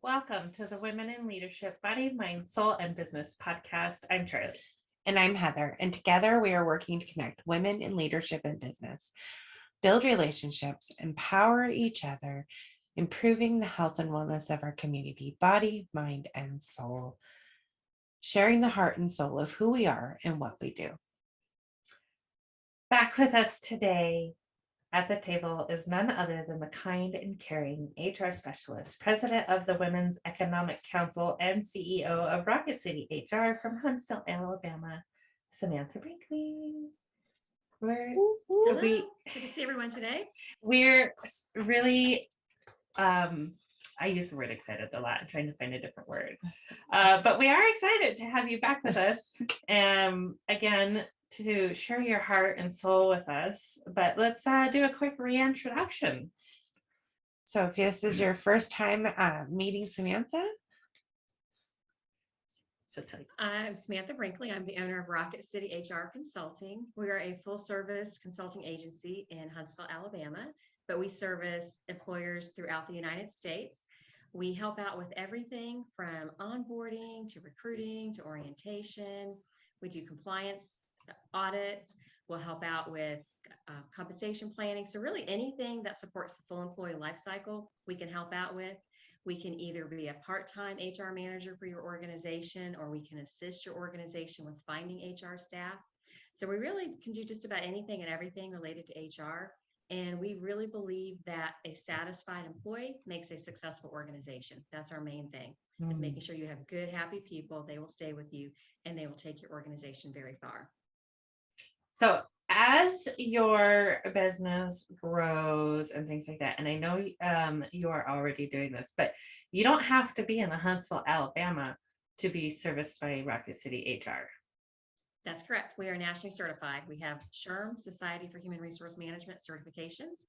Welcome to the Women in Leadership Body, Mind, Soul, and Business podcast. I'm Charlie. And I'm Heather. And together we are working to connect women in leadership and business, build relationships, empower each other, improving the health and wellness of our community, body, mind, and soul, sharing the heart and soul of who we are and what we do. Back with us today at the table is none other than the kind and caring HR specialist, president of the Women's Economic Council, and CEO of Rocket City HR from Huntsville, Alabama, Samantha Brinkley. Hello. Good to see everyone today. We're really, I use the word excited a lot. I'm trying to find a different word. But we are excited to have you back with us. Again, to share your heart and soul with us. But let's do a quick reintroduction. So if this is your first time meeting Samantha. So tell you. I'm Samantha Brinkley. I'm the owner of Rocket City HR Consulting. We are a full service consulting agency in Huntsville, Alabama, but we service employers throughout the United States. We help out with everything from onboarding to recruiting to orientation. We do compliance audits. We'll help out with compensation planning. So really anything that supports the full employee life cycle, we can help out with. We can either be a part-time HR manager for your organization, or we can assist your organization with finding HR staff. So we really can do just about anything and everything related to HR. And we really believe that a satisfied employee makes a successful organization. That's our main thing, is making sure you have good, happy people. They will stay with you and they will take your organization very far. So as your business grows and things like that, and I know you are already doing this, but you don't have to be in the Huntsville, Alabama to be serviced by Rocket City HR. That's correct. We are nationally certified. We have SHRM, Society for Human Resource Management certifications,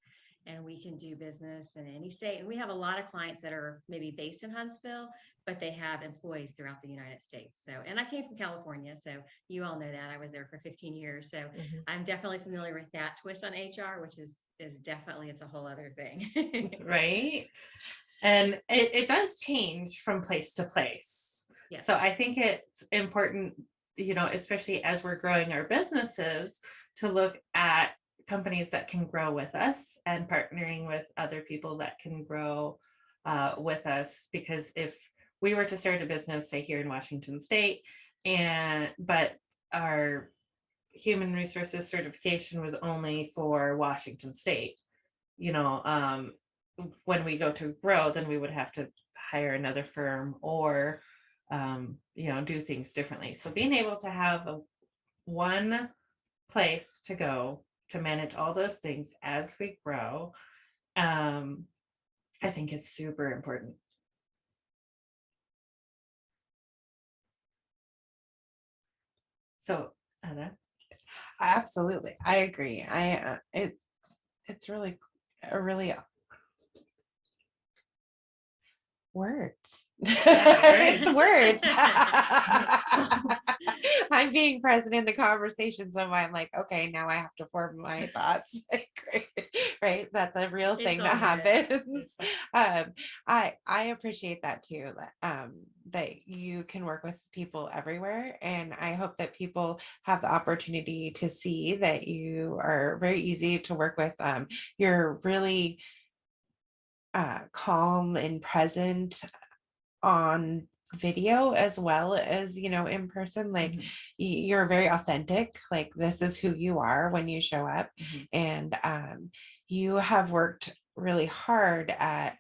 and we can do business in any state. And we have a lot of clients that are maybe based in Huntsville, but they have employees throughout the United States. So, and I came from California, so you all know that. I was there for 15 years. So I'm definitely familiar with that twist on HR, which is definitely, it's a whole other thing. Right. And it does change from place to place. Yes. So I think it's important, especially as we're growing our businesses, to look at companies that can grow with us and partnering with other people that can grow with us. Because if we were to start a business, say here in Washington State, but our human resources certification was only for Washington State, when we go to grow, then we would have to hire another firm or do things differently. So being able to have one place to go to manage all those things as we grow, I think is super important. So Anna? Absolutely, I agree. It's really words. It's words. I'm being present in the conversation, so I'm like, okay, now I have to form my thoughts. Right? That's a real thing that happens. I appreciate that too. That you can work with people everywhere, and I hope that people have the opportunity to see that you are very easy to work with. You're really calm and present on video as well as in person. Like you're very authentic. Like this is who you are when you show up. And you have worked really hard at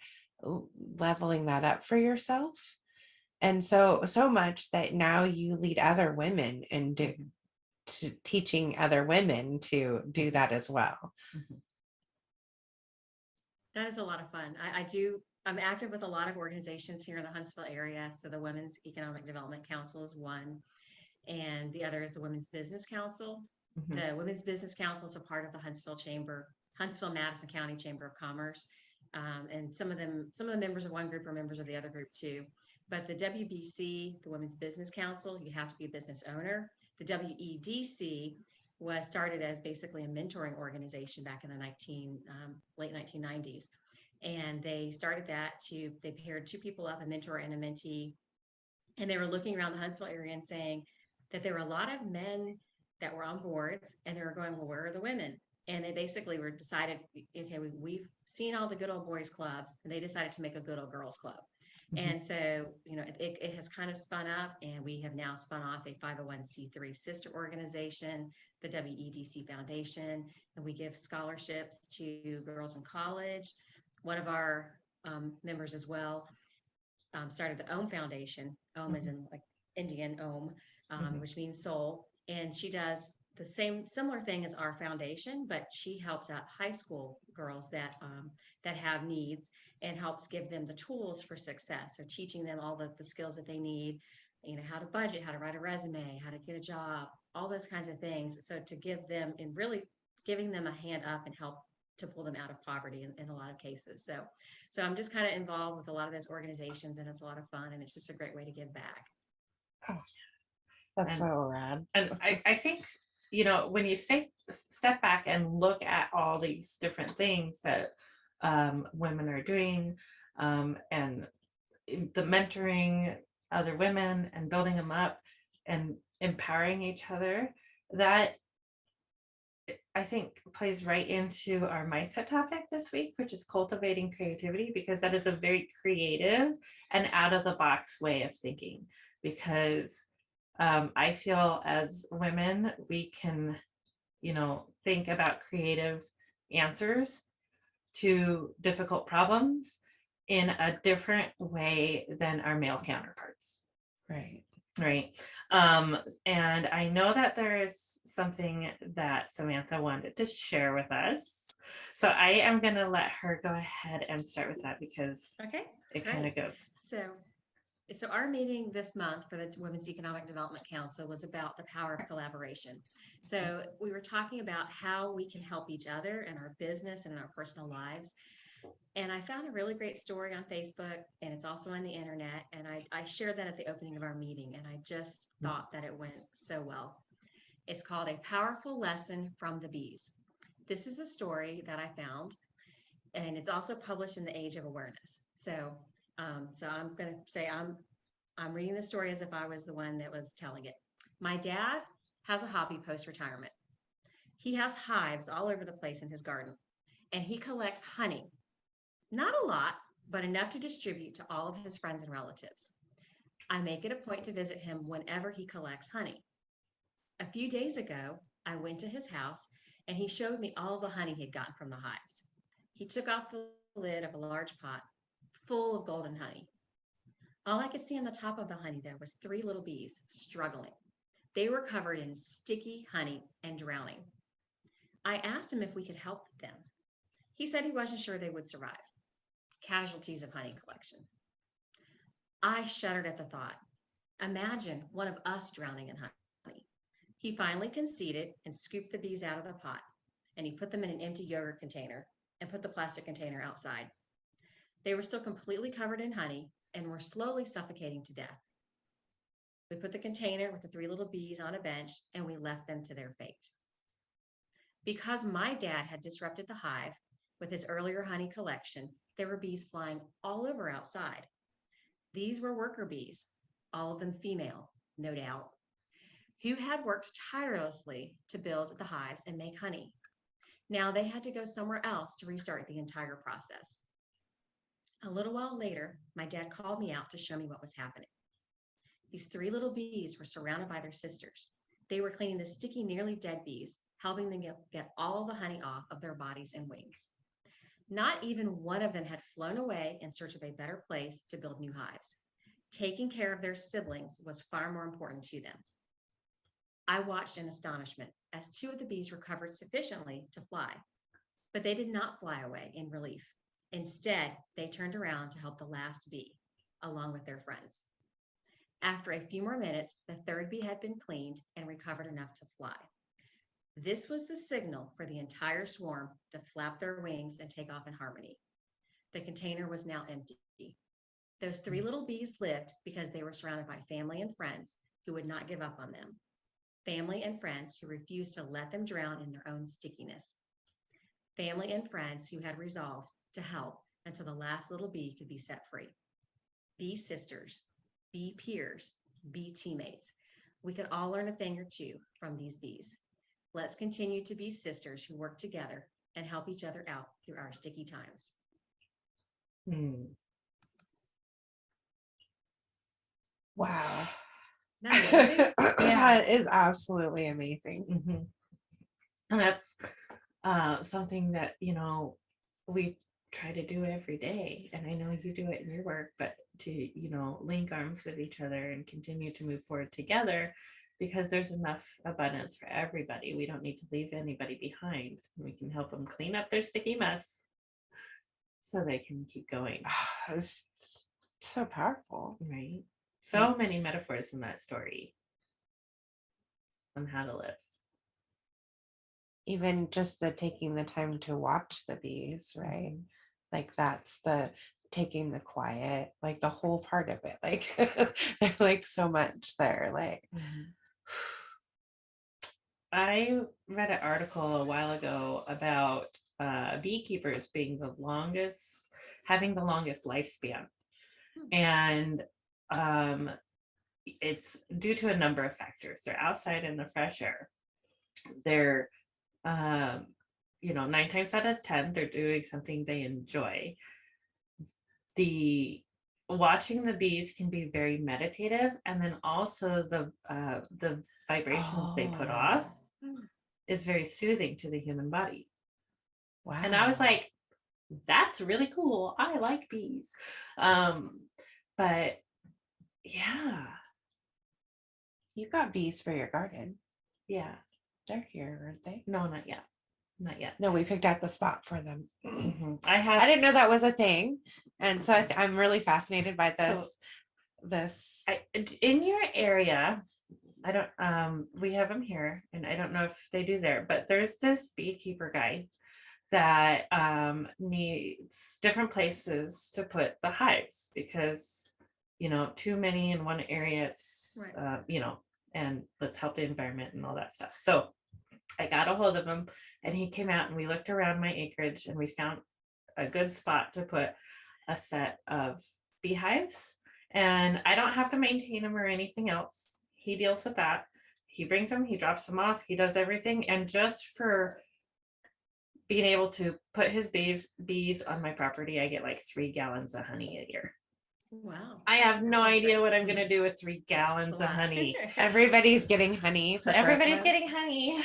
leveling that up for yourself, and so much that now you lead other women and teaching other women to do that as well. That is a lot of fun. I'm active with a lot of organizations here in the Huntsville area. So the Women's Economic Development Council is one, and the other is the Women's Business Council. The Women's Business Council is a part of the Huntsville Madison County Chamber of Commerce. And some of the members of one group are members of the other group too. But the WBC, the Women's Business Council, you have to be a business owner. The WEDC was started as basically a mentoring organization back in the late 1990s. And they started that they paired two people up, a mentor and a mentee. And they were looking around the Huntsville area and saying that there were a lot of men that were on boards, and they were going, well, where are the women? And they basically were decided, okay, we've seen all the good old boys clubs, and they decided to make a good old girls club. Mhm. And so, it has kind of spun up, and we have now spun off a 501c3 sister organization, the WEDC Foundation, and we give scholarships to girls in college. One of our members as well started the Om Foundation. Om is in like Indian Om, which means soul. And she does the similar thing as our foundation, but she helps out high school girls that have needs and helps give them the tools for success. So teaching them all the skills that they need, how to budget, how to write a resume, how to get a job, all those kinds of things. So to give them and really giving them a hand up and help to pull them out of poverty in a lot of cases. So I'm just kind of involved with a lot of those organizations, and it's a lot of fun, and it's just a great way to give back. Oh, that's And- so rad. And I think, when you step back and look at all these different things that women are doing, and the mentoring other women and building them up and empowering each other, that I think plays right into our mindset topic this week, which is cultivating creativity, because that is a very creative and out of the box way of thinking. Because I feel as women, we can, think about creative answers to difficult problems in a different way than our male counterparts. Right. Right. And I know that there is something that Samantha wanted to share with us. So I am going to let her go ahead and start with that, because Okay, it kind of goes. So our meeting this month for the Women's Economic Development Council was about the power of collaboration. So we were talking about how we can help each other in our business and in our personal lives. And I found a really great story on Facebook, and it's also on the internet. And I shared that at the opening of our meeting, and I just thought that it went so well. It's called A Powerful Lesson from the Bees. This is a story that I found, and it's also published in the Age of Awareness. So I'm going to say I'm reading the story as if I was the one that was telling it. My dad has a hobby post-retirement. He has hives all over the place in his garden, and he collects honey. Not a lot, but enough to distribute to all of his friends and relatives. I make it a point to visit him whenever he collects honey. A few days ago, I went to his house, and he showed me all the honey he'd gotten from the hives. He took off the lid of a large pot full of golden honey. All I could see on the top of the honey there was 3 little bees struggling. They were covered in sticky honey and drowning. I asked him if we could help them. He said he wasn't sure they would survive. Casualties of honey collection. I shuddered at the thought. Imagine one of us drowning in honey. He finally conceded and scooped the bees out of the pot, and he put them in an empty yogurt container and put the plastic container outside. They were still completely covered in honey and were slowly suffocating to death. We put the container with the 3 little bees on a bench, and we left them to their fate. Because my dad had disrupted the hive with his earlier honey collection, there were bees flying all over outside. These were worker bees, all of them female, no doubt, who had worked tirelessly to build the hives and make honey. Now they had to go somewhere else to restart the entire process. A little while later, my dad called me out to show me what was happening. These 3 little bees were surrounded by their sisters. They were cleaning the sticky, nearly dead bees, helping them get all the honey off of their bodies and wings. Not even one of them had flown away in search of a better place to build new hives. Taking care of their siblings was far more important to them. I watched in astonishment as 2 of the bees recovered sufficiently to fly, but they did not fly away in relief. Instead, they turned around to help the last bee, along with their friends. After a few more minutes, the 3rd bee had been cleaned and recovered enough to fly. This was the signal for the entire swarm to flap their wings and take off in harmony. The container was now empty. Those 3 little bees lived because they were surrounded by family and friends who would not give up on them. Family and friends who refused to let them drown in their own stickiness. Family and friends who had resolved to help until the last little bee could be set free. Be sisters, be peers, be teammates. We could all learn a thing or two from these bees. Let's continue to be sisters who work together and help each other out through our sticky times. Wow. Nice. That is absolutely amazing. And that's something that, we try to do every day. And I know you do it in your work, but to, link arms with each other and continue to move forward together, because there's enough abundance for everybody. We don't need to leave anybody behind. We can help them clean up their sticky mess so they can keep going. It's so powerful. Right? So many metaphors in that story on how to live. Even just the taking the time to watch the bees, right? Like that's the taking the quiet, like the whole part of it. Like there's like so much there. Like I read an article a while ago about beekeepers being having the longest lifespan. And it's due to a number of factors. They're outside in the fresh air. They're, 9 times out of 10, they're doing something they enjoy. The watching the bees can be very meditative, and then also the vibrations they put off is very soothing to the human body. wow. And I was like, that's really cool. I like bees. But yeah. You got bees for your garden. Yeah. They're here, aren't they? No, not yet. Not yet. No, we picked out the spot for them. I didn't know that was a thing. And so I'm really fascinated by this. In your area, I don't, we have them here, and I don't know if they do there, but there's this beekeeper guy that needs different places to put the hives because, too many in one area, it's, Right. And let's help the environment and all that stuff. So I got a hold of him, and he came out and we looked around my acreage, and we found a good spot to put a set of beehives. And I don't have to maintain them or anything else. He deals with that. He brings them, he drops them off, he does everything. And just for being able to put his bees on my property, I get like 3 gallons of honey a year. Wow. I have no Sounds idea great. what I'm going to do with 3 gallons That's a of lot. honey. Everybody's getting honey for Everybody's Christmas. getting honey.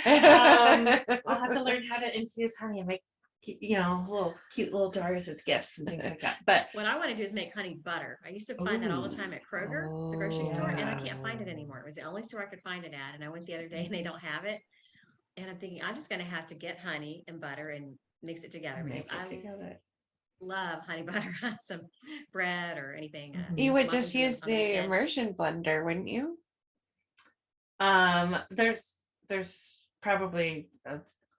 I'll have to learn how to infuse honey and make, little cute little jars as gifts and things like that. But what I want to do is make honey butter. I used to find that all the time at Kroger, the grocery store, and I can't find it anymore. It was the only store I could find it at. And I went the other day and they don't have it. And I'm thinking, I'm just going to have to get honey and butter and mix it together because I love honey butter on some bread or anything. You would just use the immersion blender, wouldn't you? There's probably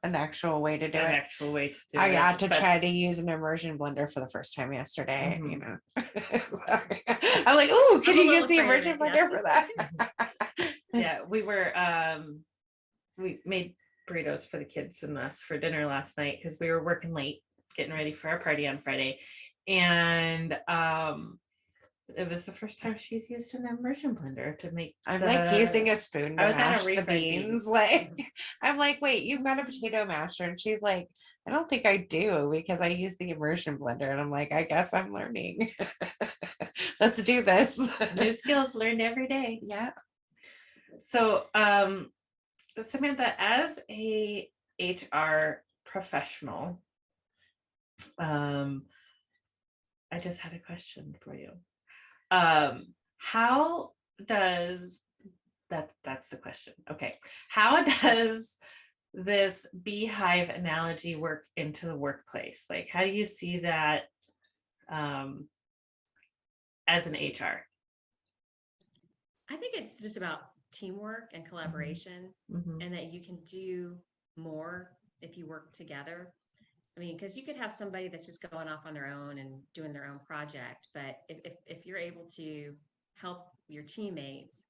an actual way to do it. I had to try to use an immersion blender for the first time yesterday. Sorry. I'm like, oh, could you use the immersion blender for that? Yeah, we made burritos for the kids and us for dinner last night because we were working late, getting ready for our party on Friday. And it was the first time she's used an immersion blender to make. I'm like using a spoon to mash the beans. Like, I'm like, wait, you've got a potato masher, and she's like, I don't think I do because I use the immersion blender. And I'm like, I guess I'm learning. Let's do this. New skills learned every day. Yeah. So, Samantha, as a HR professional, I just had a question for you. How does that's the question. Okay. How does this beehive analogy work into the workplace? Like, how do you see that as an HR? I think it's just about teamwork and collaboration, and that you can do more if you work together. I mean, because you could have somebody that's just going off on their own and doing their own project, but if you're able to help your teammates,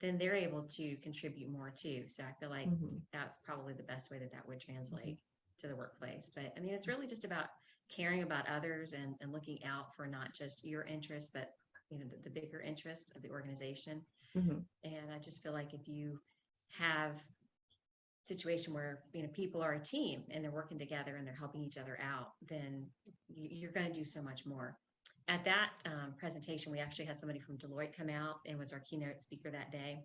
then they're able to contribute more too. So I feel like that's probably the best way that would translate to the workplace. But I mean, it's really just about caring about others and looking out for not just your interest, but the bigger interests of the organization. Mhm. And I just feel like if you have a situation where people are a team and they're working together and they're helping each other out, then you're going to do so much more. At that presentation, we actually had somebody from Deloitte come out and was our keynote speaker that day.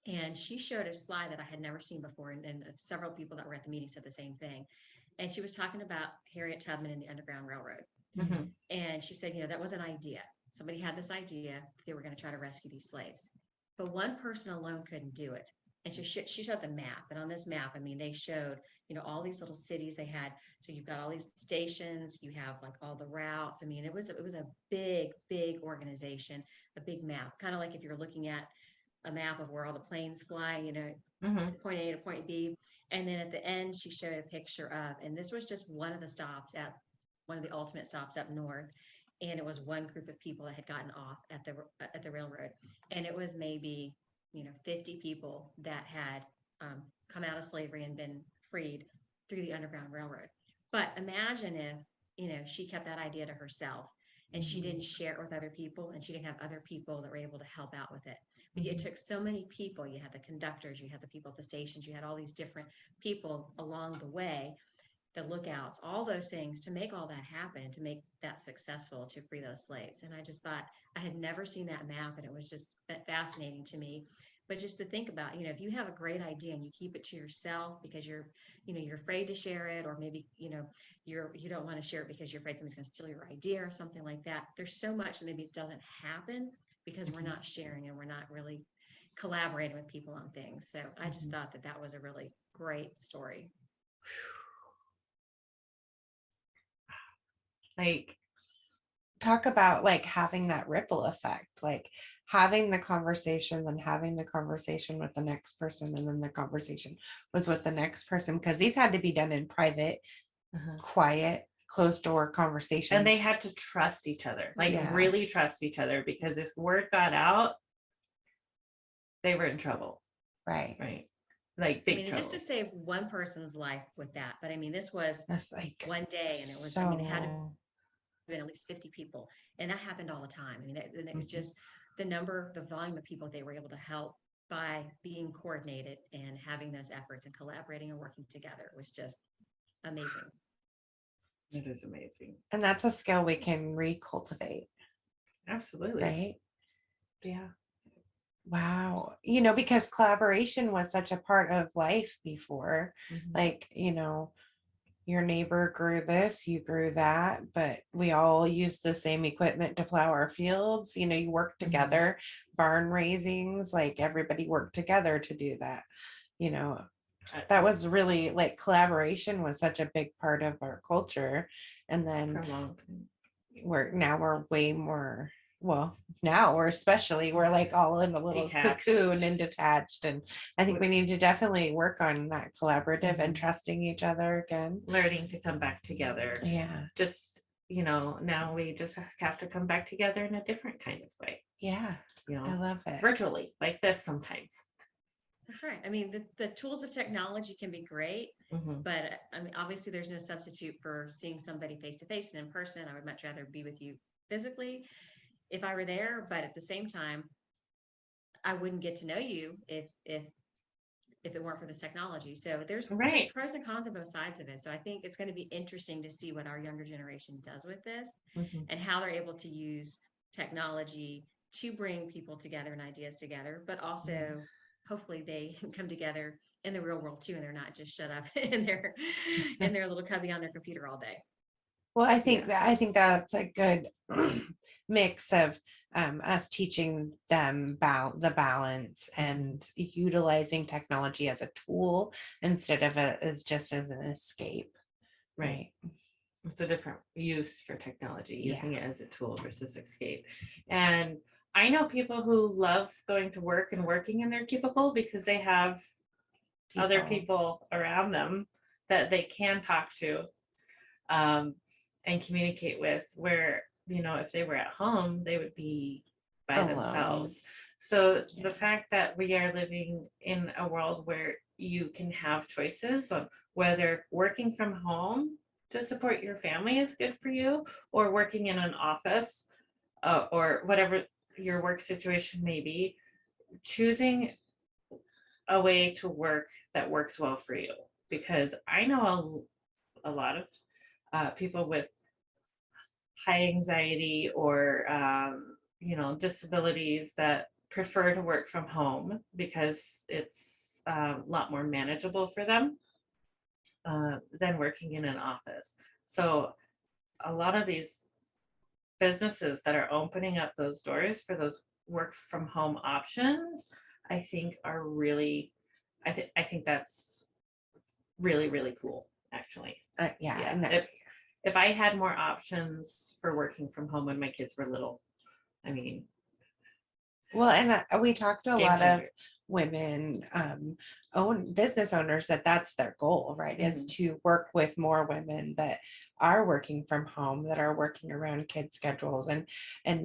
And she showed a slide that I had never seen before, and several people that were at the meeting said the same thing. And she was talking about Harriet Tubman and the Underground Railroad. Mhm. And she said, that was an idea. Somebody had this idea. They were going to try to rescue these slaves. But one person alone couldn't do it. And she showed the map. And on this map, they showed, all these little cities they had. So you've got all these stations, you have like all the routes. It was a big, big organization, a big map, kind of like if you're looking at a map of where all the planes fly, Mhm. point A to point B. And then at the end, she showed a picture of, and this was just one of the stops at one of the ultimate stops up north. And it was one group of people that had gotten off at the railroad. And it was maybe, 50 people that had come out of slavery and been freed through the Underground Railroad. But imagine if, she kept that idea to herself and she didn't share it with other people and she didn't have other people that were able to help out with it. But it took so many people. You had the conductors, you had the people at the stations, you had all these different people along the way, the lookouts, all those things to make all that happen, to make that successful, to free those slaves. And I just thought, I had never seen that map, and it was just fascinating to me. But just to think about, if you have a great idea and you keep it to yourself because you're afraid to share it, or maybe, you don't want to share it because you're afraid somebody's going to steal your idea or something like that. There's so much that maybe it doesn't happen because we're not sharing and we're not really collaborating with people on things. So I just thought that was a really great story. Like, talk about like having that ripple effect, like having the conversation, then having the conversation with the next person, and then the conversation was with the next person, because these had to be done in private, quiet, closed door conversations. and they had to trust each other, like Yeah. really trust each other, because if word got out, they were in trouble. Right. Like big trouble. Just to save one person's life with that. But this was That's like one day, and it was, so it had to have been at least 50 people. And that happened all the time. It was just the volume of people they were able to help by being coordinated and having those efforts and collaborating and working together was just amazing. It is amazing. And that's a skill we can recultivate. Absolutely. Right. Yeah. Wow. Because collaboration was such a part of life before. Like, your neighbor grew this, you grew that, but we all used the same equipment to plow our fields. You work together, barn raisings, like everybody worked together to do that. That was really like collaboration was such a big part of our culture. And then we're way more, well, now we're like all in a little detached. cocoon and detached. And I think we need to definitely work on that collaborative and trusting each other again. Learning to come back together. Yeah. Just, now we just have to come back together in a different kind of way. Yeah. I love it. Virtually, like this sometimes. That's right. The tools of technology can be great, but obviously there's no substitute for seeing somebody face to face and in person. I would much rather be with you physically if I were there, but at the same time, I wouldn't get to know you if it weren't for this technology. So there's pros and cons on both sides of it. So I think it's going to be interesting to see what our younger generation does with this and how they're able to use technology to bring people together and ideas together, but also hopefully they come together in the real world too, and they're not just shut up in their little cubby on their computer all day. Well, I think that's a good mix of us teaching them about the balance and utilizing technology as a tool instead of as an escape. Right. It's a different use for technology, using it as a tool versus escape. And I know people who love going to work and working in their cubicle because they have other people around them that they can talk to and communicate with, where, if they were at home, they would be by themselves. So the fact that we are living in a world where you can have choices on whether working from home to support your family is good for you, or working in an office, or whatever your work situation may be, choosing a way to work that works well for you. Because I know a lot of people with high anxiety or disabilities that prefer to work from home because it's a lot more manageable for them than working in an office. So a lot of these businesses that are opening up those doors for those work from home options, I think are really, I think that's really, really cool, actually. Yeah. If I had more options for working from home when my kids were little, I mean, Well, and we talked to a game lot of changer. women, own business owners, that's their goal, right? Is to work with more women that are working from home, that are working around kids' schedules, and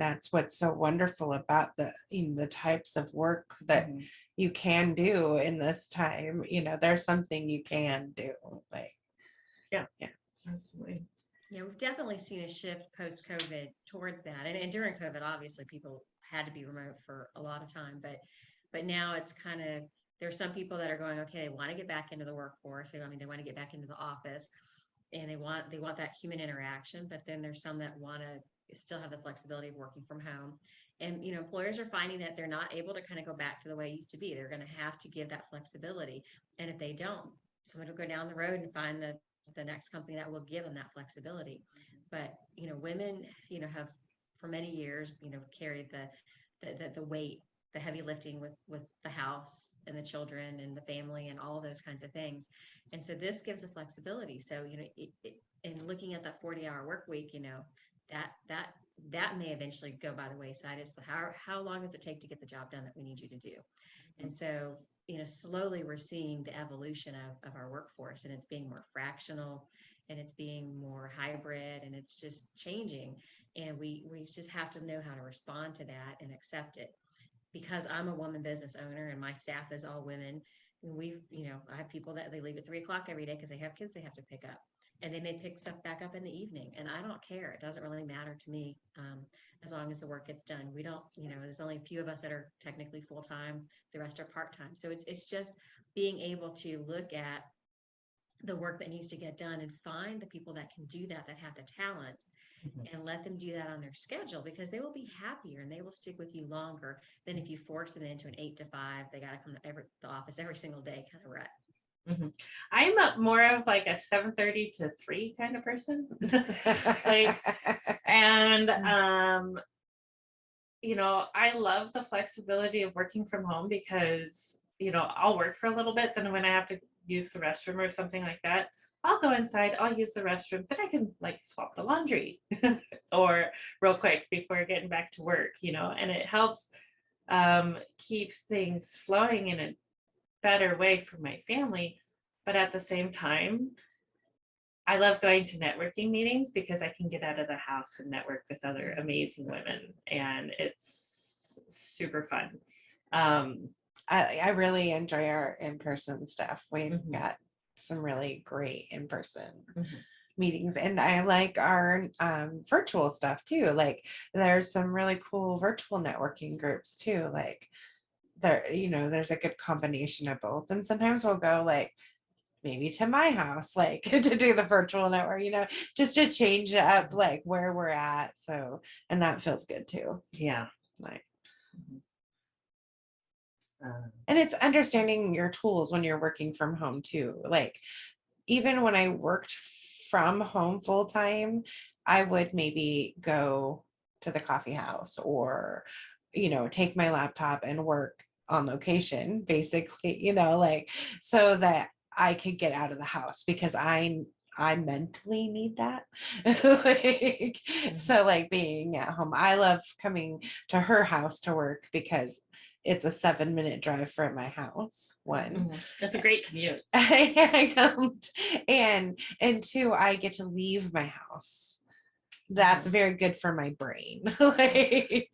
that's what's so wonderful about the types of work that you can do in this time. There's something you can do, like Yeah, absolutely. Yeah, we've definitely seen a shift post-COVID towards that. And during COVID, obviously, people had to be remote for a lot of time. But now it's kind of, there's some people that are going, okay, they want to get back into the workforce. They want to get back into the office, and they want that human interaction. But then there's some that want to still have the flexibility of working from home. And employers are finding that they're not able to kind of go back to the way it used to be. They're going to have to give that flexibility. And if they don't, someone will go down the road and find the next company that will give them that flexibility. But women have for many years carried the weight, the heavy lifting with the house and the children and the family and all of those kinds of things. And so this gives a flexibility. So in looking at that 40-hour work week, that may eventually go by the wayside. It's how long does it take to get the job done that we need you to do? And so slowly we're seeing the evolution of our workforce, and it's being more fractional, and it's being more hybrid, and it's just changing. And we just have to know how to respond to that and accept it. Because I'm a woman business owner and my staff is all women, and I have people that they leave at 3:00 every day because they have kids they have to pick up. And they may pick stuff back up in the evening, and I don't care. It doesn't really matter to me, as long as the work gets done. We don't, there's only a few of us that are technically full-time. The rest are part-time. So it's just being able to look at the work that needs to get done and find the people that can do that have the talents, and let them do that on their schedule, because they will be happier and they will stick with you longer than if you force them into an 8 to 5. They got to come to the office every single day kind of rut. I'm more of like a 7:30 to 3 kind of person. And I love the flexibility of working from home because I'll work for a little bit, then when I have to use the restroom or something like that, I'll go inside, I'll use the restroom, then I can like swap the laundry or real quick before getting back to work, and it helps keep things flowing in a better way for my family. But at the same time, I love going to networking meetings because I can get out of the house and network with other amazing women, and it's super fun. I really enjoy our in-person stuff. We've got some really great in-person meetings, and I like our virtual stuff too. Like there's some really cool virtual networking groups too. Like there's a good combination of both. And sometimes we'll go like maybe to my house, like to do the virtual network, just to change it up like where we're at. So, and that feels good too. Yeah. Like, and it's understanding your tools when you're working from home too. Like even when I worked from home full time, I would maybe go to the coffee house or, take my laptop and work on location, basically, like so that I could get out of the house, because I mentally need that. So like being at home, I love coming to her house to work because it's a 7-minute drive from my house. One, That's a great commute. And two, I get to leave my house. That's very good for my brain. Finding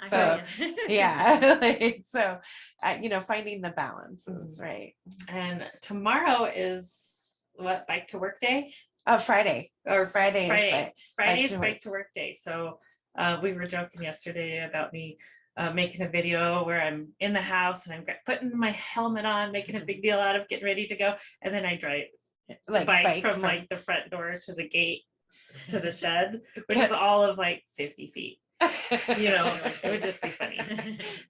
the balance is right. And tomorrow is what, bike to work day? Friday. or Friday is Friday. Friday is to bike to work day. So we were joking yesterday about me making a video where I'm in the house and I'm putting my helmet on, making a big deal out of getting ready to go, and then I drive like bike from like the front door to the gate to the shed, which is all of like 50 feet. You know, it would just be funny.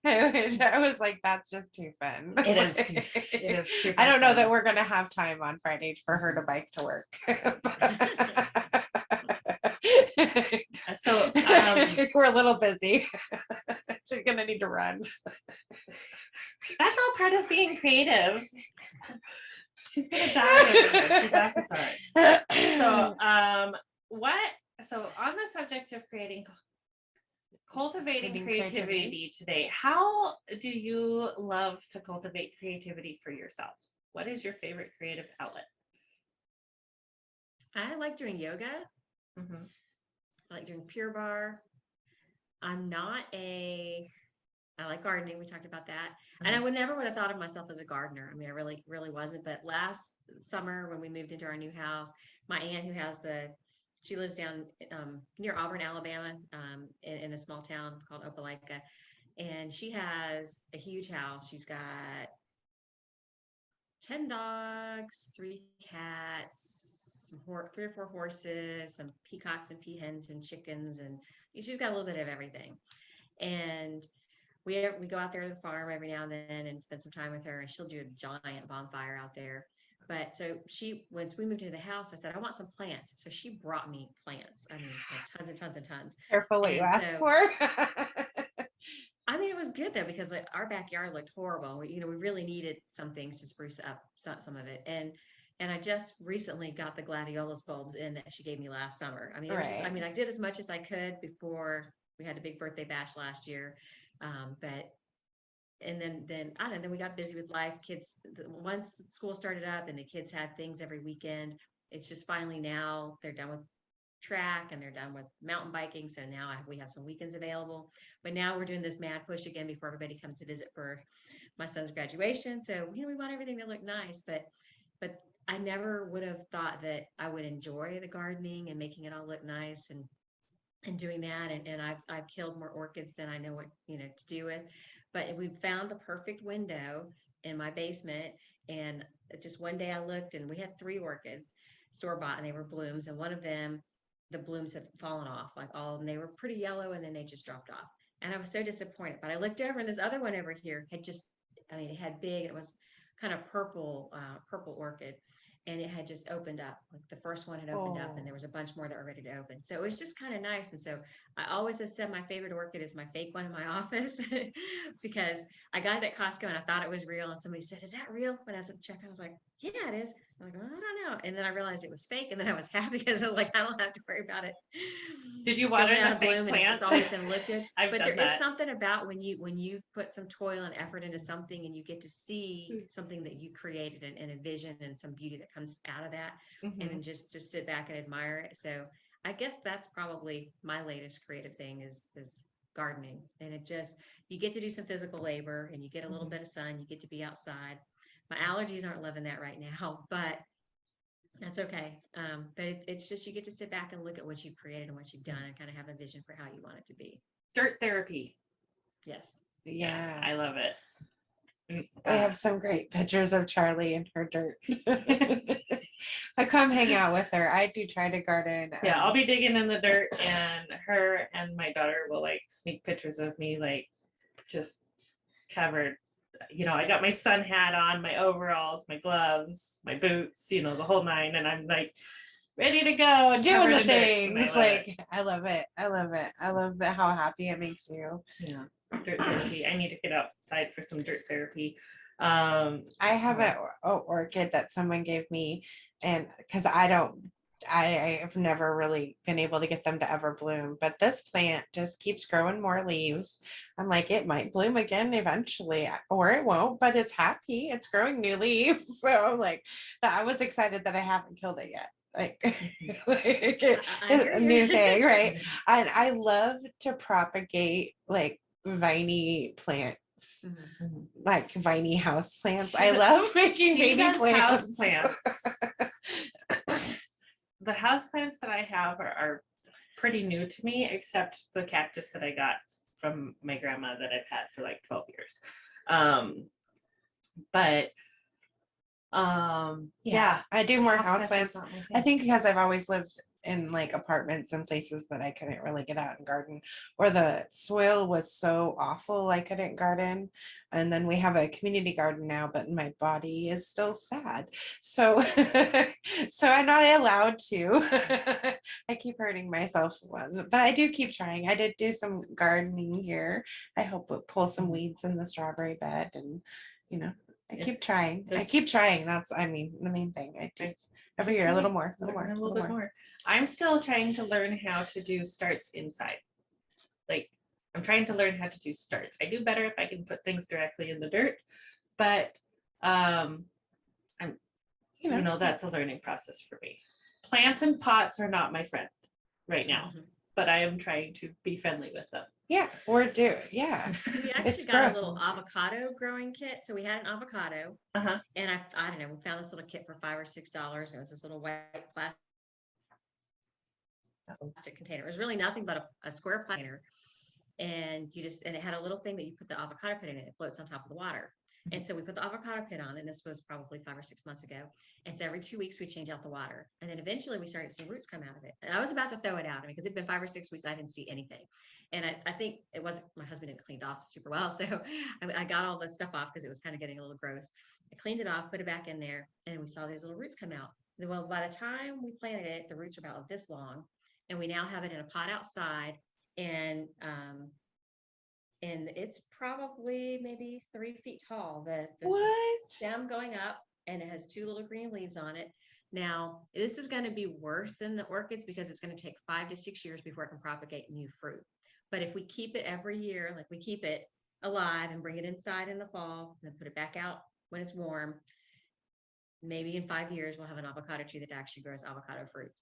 I was like, that's just too fun. It is. It is super I don't know fun. that we're gonna have time on Friday for her to bike to work. So we're a little busy. She's gonna need to run. That's all part of being creative. She's gonna die. She's back. So so on the subject of cultivating creativity today, how do you love to cultivate creativity for yourself? What is your favorite creative outlet? I like doing yoga. Mm-hmm. I like doing Pure Barre. I like gardening. We talked about that. Mm-hmm. And I never would have thought of myself as a gardener. I mean, I really, really wasn't. But last summer when we moved into our new house, my aunt she lives down near Auburn, Alabama, in a small town called Opelika. And she has a huge house. She's got 10 dogs, 3 cats, 3 or 4 horses, some peacocks and peahens and chickens. And she's got a little bit of everything. And we go out there to the farm every now and then and spend some time with her, and she'll do a giant bonfire out there. But so once we moved into the house, I said, I want some plants. So she brought me plants. I mean, like tons and tons and tons. Careful what you ask for. I mean, it was good though, because like our backyard looked horrible. We really needed some things to spruce up some of it. And I just recently got the gladiolus bulbs in that she gave me last summer. I mean, it was just, I mean, I did as much as I could before we had a big birthday bash last year. And then I don't know, then we got busy with life. Kids, once school started up and the kids had things every weekend, it's just finally now they're done with track and they're done with mountain biking. So now we have some weekends available, but now we're doing this mad push again before everybody comes to visit for my son's graduation. So, we want everything to look nice, but I never would have thought that I would enjoy the gardening and making it all look nice and doing that. And I've killed more orchids than I know what, to do with, but we found the perfect window in my basement. And just one day I looked and we had 3 orchids store-bought and they were blooms. And one of them, the blooms had fallen off like all, and they were pretty yellow and then they just dropped off. And I was so disappointed, but I looked over and this other one over here had it had big, it was kind of purple orchid. And it had just opened up. Like the first one had opened up and there was a bunch more that were ready to open. So it was just kind of nice. And so I always have said my favorite orchid is my fake one in my office because I got it at Costco and I thought it was real. And somebody said, is that real? When I was at the checkout, I was like, yeah, it is. I'm like, well, I don't know. And then I realized it was fake. And then I was happy because I was like, I don't have to worry about it. Did you water the fake plant? It's always going to look good. But there is something about when you put some toil and effort into something and you get to see something that you created and a vision and some beauty that comes out of that, and then just sit back and admire it. So I guess that's probably my latest creative thing is gardening. And it just, you get to do some physical labor and you get a little bit of sun, you get to be outside. My allergies aren't loving that right now, but that's okay. But it's just, you get to sit back and look at what you've created and what you've done and kind of have a vision for how you want it to be. Dirt therapy. Yes. Yeah, I love it. I have some great pictures of Charlie and her dirt. I come hang out with her. I do try to garden. Yeah, I'll be digging in the dirt and her and my daughter will like sneak pictures of me like just covered. I got my sun hat on, my overalls, my gloves, my boots, the whole 9, and I'm like ready to go and doing the things. I love it. I love it. I love how happy it makes you. Yeah, dirt therapy. I need to get outside for some dirt therapy. I have an orchid that someone gave me, and because I have never really been able to get them to ever bloom, but this plant just keeps growing more leaves. I'm like, it might bloom again eventually, or it won't, but it's happy. It's growing new leaves. So like, I was excited that I haven't killed it yet. Like a new thing, right? And I love to propagate like viney plants. Like viney house plants. I love making baby plants. House plants. the houseplants that I have are pretty new to me, except the cactus that I got from my grandma that I've had for like 12 years. But yeah, I do more houseplants is houseplants. not my I thing. think because I've always lived in like apartments and places that I couldn't really get out and garden, or the soil was so awful I couldn't garden. And then we have a community garden now, but my body is still sad. So so I'm not allowed to. I keep hurting myself, but I do keep trying. I did do some gardening here. I hope we'll pull some weeds in the strawberry bed, and you know, I keep trying. I keep trying. That's, I mean, the main thing. I do every year a little more, a little bit more. I'm still trying to learn how to do starts inside. Like, I'm trying to learn how to do starts. I do better if I can put things directly in the dirt, but I'm, that's a learning process for me. Plants and pots are not my friend right now, but I am trying to be friendly with them. Yeah, We actually got a little avocado growing kit. So we had an avocado, and I don't know, we found this little kit for $5 or $6. And it was this little white plastic container. It was really nothing but a square container, and it had a little thing that you put the avocado pit in it. It floats on top of the water. And so we put the avocado pit on, and this was probably 5 or 6 months ago. And so every 2 weeks we change out the water. And then eventually we started seeing roots come out of it. And I was about to throw it out because it'd been 5 or 6 weeks. I didn't see anything. And I think it wasn't, my husband didn't clean it off super well. So I got all the stuff off because it was kind of getting a little gross. I cleaned it off, put it back in there, and we saw these little roots come out. Well, by the time we planted it, the roots are about this long. And we now have it in a pot outside. And it's probably maybe 3 feet tall. The stem going up, and it has 2 little green leaves on it. Now, this is going to be worse than the orchids because it's going to take 5 to 6 years before it can propagate new fruit. But if we keep it every year, like we keep it alive and bring it inside in the fall and then put it back out when it's warm, maybe in 5 years, we'll have an avocado tree that actually grows avocado fruit.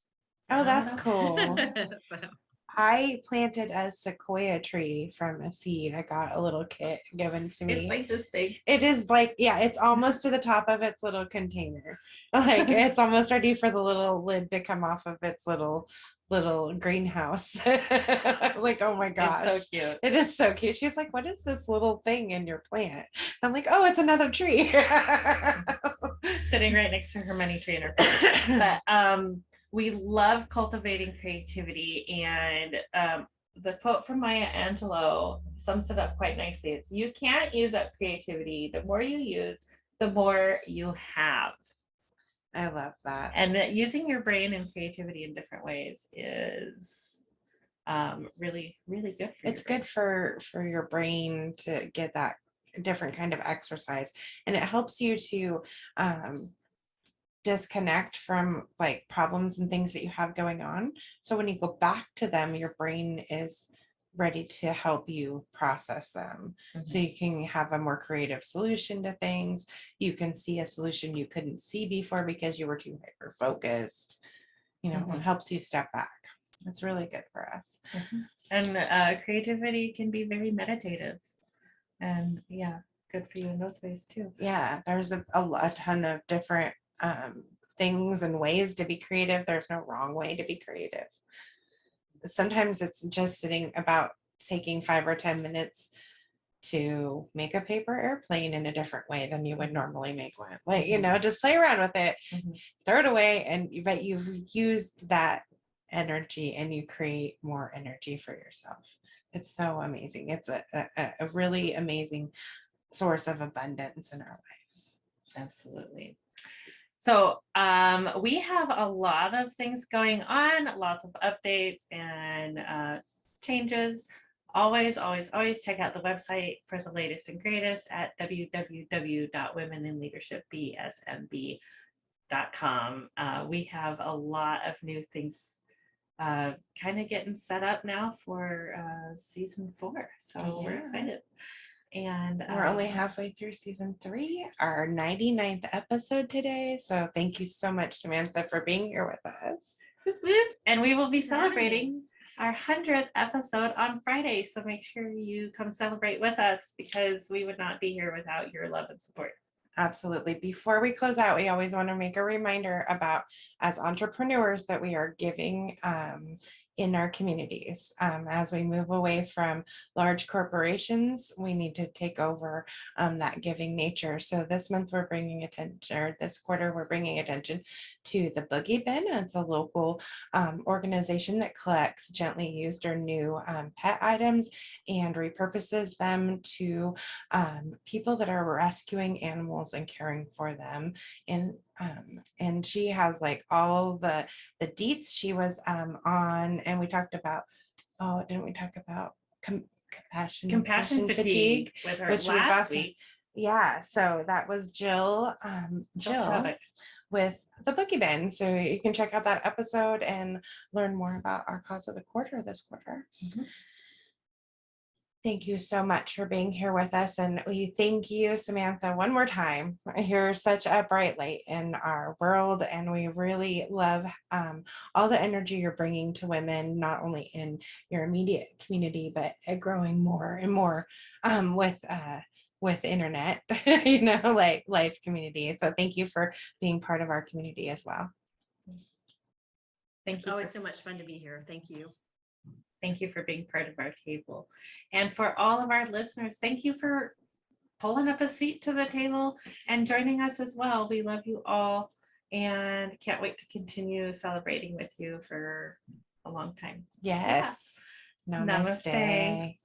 Oh, that's cool. So. I planted a sequoia tree from a seed. I got a little kit given to me. It's like this big. It is like, yeah, it's almost to the top of its little container. Like it's almost ready for the little lid to come off of its little greenhouse. Like, oh my gosh. It's so cute. It is so cute. She's like, what is this little thing in your plant? I'm like, oh, it's another tree. Sitting right next to her money tree in her plant. But we love cultivating creativity, and the quote from Maya Angelou sums it up quite nicely. It's, you can't use up creativity. The more you use, the more you have. I love that. And that using your brain and creativity in different ways is really, really good for it's good for your brain to get that different kind of exercise, and it helps you to disconnect from like problems and things that you have going on. So when you go back to them, your brain is ready to help you process them. So you can have a more creative solution to things. You can see a solution you couldn't see before because you were too hyper focused. It helps you step back. It's really good for us. And creativity can be very meditative, and good for you in those ways too. Yeah, there's a ton of different things and ways to be creative. There's no wrong way to be creative. Sometimes it's just taking 5 or 10 minutes to make a paper airplane in a different way than you would normally make one. Like, just play around with it, throw it away, but you've used that energy and you create more energy for yourself. It's so amazing. It's a really amazing source of abundance in our lives. Absolutely. So we have a lot of things going on, lots of updates and changes. Always check out the website for the latest and greatest at www.womeninleadershipbsmb.com. We have a lot of new things kind of getting set up now for season 4. So we're excited. And we're only halfway through season 3, our 99th episode today. So thank you so much, Samantha, for being here with us. And we will be celebrating our 100th episode on Friday. So make sure you come celebrate with us, because we would not be here without your love and support. Absolutely. Before we close out, we always want to make a reminder about, as entrepreneurs, that we are giving in our communities. As we move away from large corporations, we need to take over that giving nature. So this month we're bringing attention, or this quarter we're bringing attention to the Boogie Bin. It's a local organization that collects gently used or new pet items and repurposes them to people that are rescuing animals and caring for them. And she has like all the deets. She was on, and we talked about, oh, didn't we talk about compassion fatigue with her which we've last also, week. yeah, so that was Jill Topic. with the Boogie Bin. So you can check out that episode and learn more about our cause of the quarter this quarter. Thank you so much for being here with us. And we thank you, Samantha, one more time. You're such a bright light in our world, and we really love all the energy you're bringing to women, not only in your immediate community, but growing more and more with internet, like life community. So thank you for being part of our community as well. Thank you. Always so much fun to be here. Thank you. Thank you for being part of our table. And for all of our listeners, thank you for pulling up a seat to the table and joining us as well. We love you all and can't wait to continue celebrating with you for a long time. Yes. Yeah. Namaste.